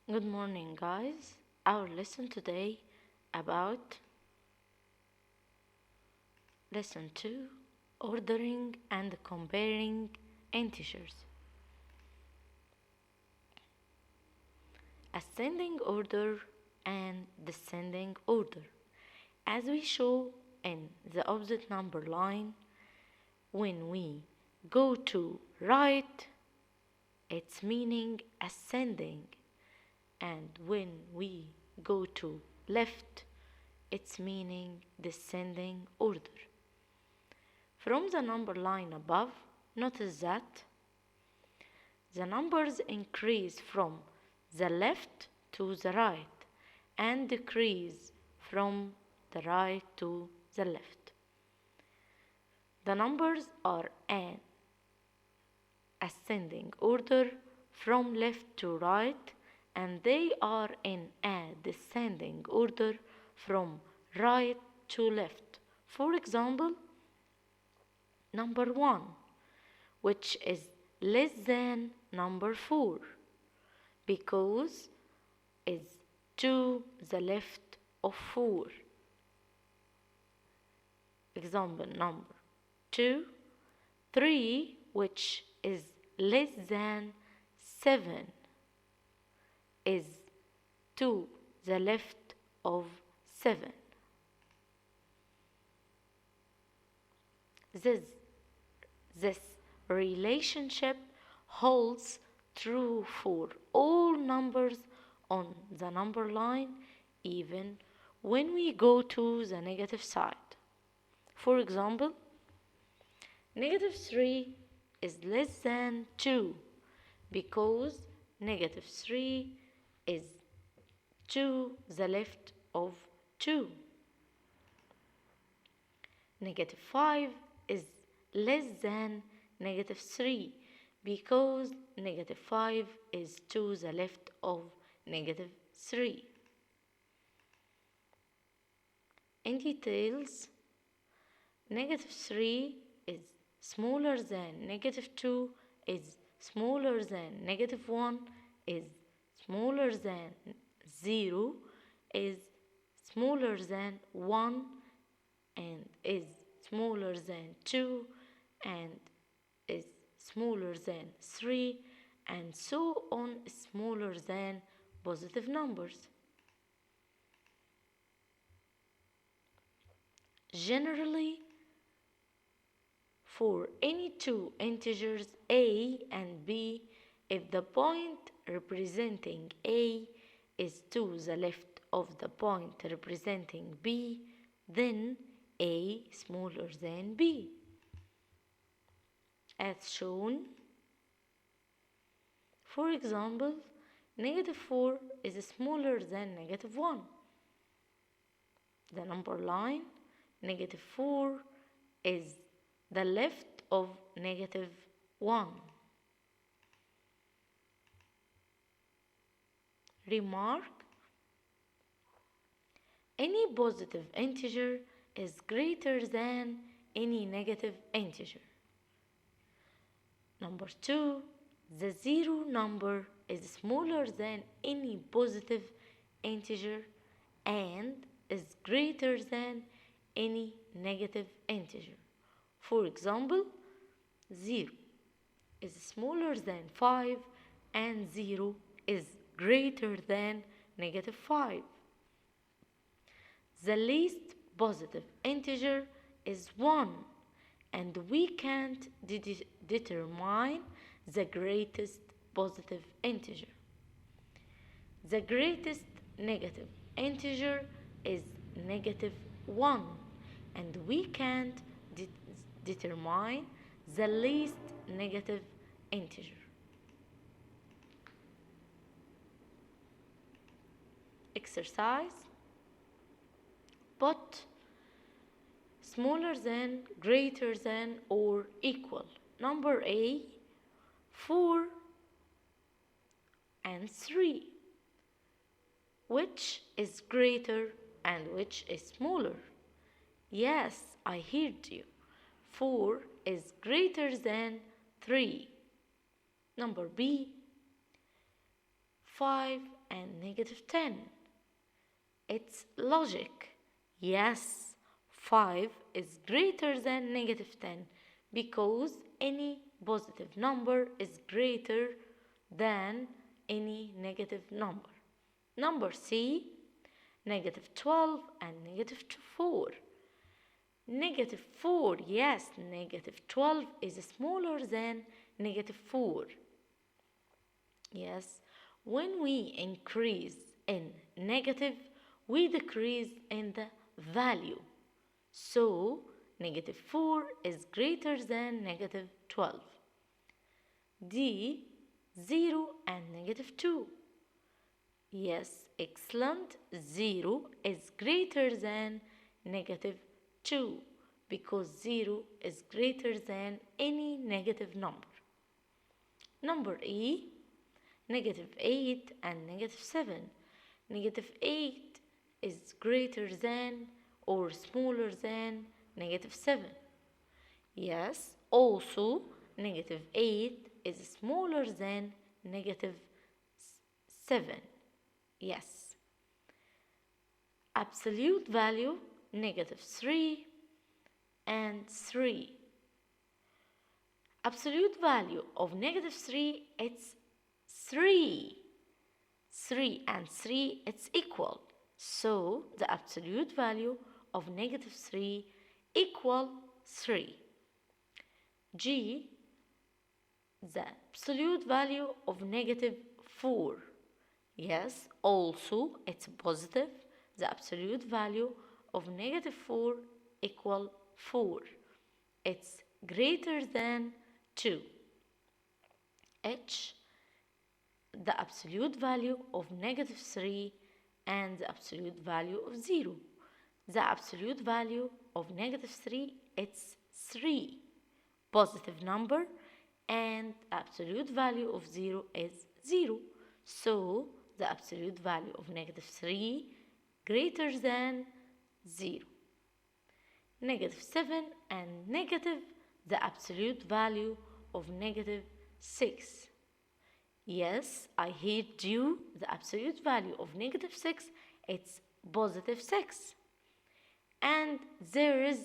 Good morning, guys. Our lesson today about lesson 2, ordering and comparing integers. Ascending order and descending order. As we show in the opposite number line, when we go to right, it's meaning ascending, and when we go to left, it's meaning descending order. From the number line above, notice that the numbers increase from the left to the right and decrease from the right to the left. The numbers are an ascending order from left to right, and they are in a descending order from right to left. For example, number 1, which is less than number 4, because is to the left of 4. Example number 2, 3, which is less than 7, is to the left of 7. This relationship holds true for all numbers on the number line, even when we go to the negative side. For example, negative 3 is less than 2 because negative 3 is to the left of 2. Negative 5 is less than negative 3 because negative 5 is to the left of negative 3. In details, negative 3 is smaller than negative 2, is smaller than negative 1, is smaller than 0, is smaller than 1, and is smaller than 2, and is smaller than 3, and so on, smaller than positive numbers. Generally, for any two integers a and b, if the point representing a is to the left of the point representing b, then a smaller than b. As shown, for example, negative 4 is smaller than negative 1. The number line negative 4 is the left of negative 1. Remark: any positive integer is greater than any negative integer. Number 2, the 0 number is smaller than any positive integer and is greater than any negative integer. For example, 0 is smaller than 5 and 0 is greater than negative 5. The least positive integer is 1, and we can't determine the greatest positive integer. The greatest negative integer is negative 1, and we can't determine the least negative integer. Exercise: put smaller than, greater than, or equal. Number A, 4 and 3. Which is greater and which is smaller? Yes, I heard you. 4 is greater than 3. Number B, 5 and negative 10. It's logic. Yes, 5 is greater than negative 10 because any positive number is greater than any negative number. Number C, negative 12 and negative 4. Negative 4, yes, negative 12 is smaller than negative 4. Yes, when we increase in negative, we decrease in the value. So, negative 4 is greater than negative 12. D, 0 and negative 2. Yes, excellent. 0 is greater than negative 2 because 0 is greater than any negative number. Number E, negative 8 and negative 7. Negative 8 is greater than or smaller than negative 7. Yes, also negative 8 is smaller than negative 7. Yes. Absolute value, negative 3 and 3. Absolute value of negative 3, it's 3. 3 and 3, it's equal. So, the absolute value of negative 3 equal 3. G, the absolute value of negative 4. Yes, also it's positive. The absolute value of negative 4 equal 4. It's greater than 2. H, the absolute value of negative 3 and the absolute value of 0. The absolute value of negative 3, it's 3. Positive number, and absolute value of 0 is 0. So, the absolute value of negative 3 greater than 0. Negative 7 and negative, the absolute value of negative 6. Yes, I heard you. The absolute value of negative 6, it's positive 6. And there is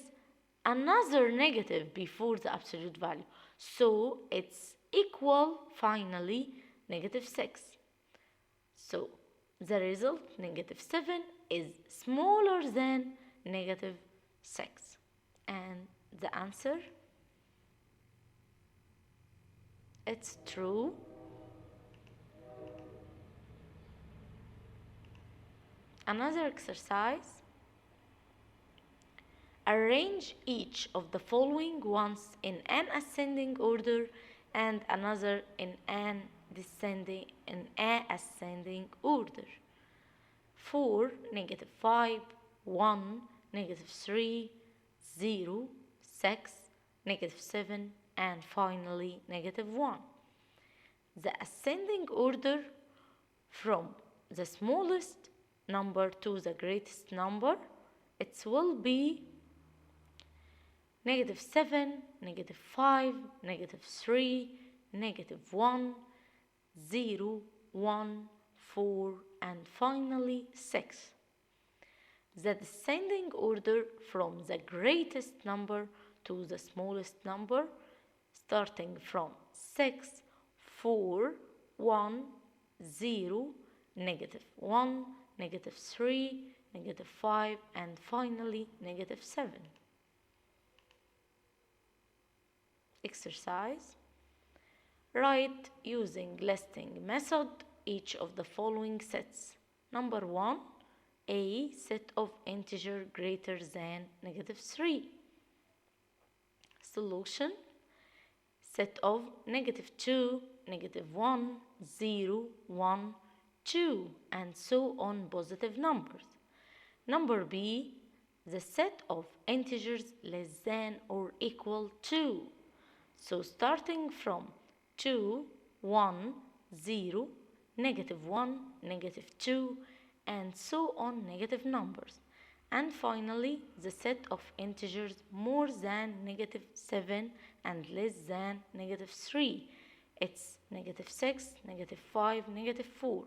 another negative before the absolute value. So, it's equal, finally, negative 6. So, the result, negative 7, is smaller than negative 6. And the answer, it's true. Another exercise. Arrange each of the following ones in an ascending order and another in an ascending order. 4, negative 5, 1, negative 3, 0, 6, negative 7, and finally negative 1. The ascending order from the smallest number to the greatest number, it will be negative 7, negative 5, negative 3, negative 1, 0, 1, 4, and finally 6. The descending order from the greatest number to the smallest number, starting from 6, 4, 1, 0, negative 1, negative 3, negative 5, and finally negative 7. Exercise. Write using listing method each of the following sets. Number 1, a set of integer greater than negative 3. Solution. Set of negative 2, negative 1, 0, 1, 2, and so on positive numbers. Number B, the set of integers less than or equal to. So starting from 2, 1, 0, negative 1, negative 2, and so on negative numbers. And finally, the set of integers more than negative 7 and less than negative 3. It's negative 6, negative 5, negative 4.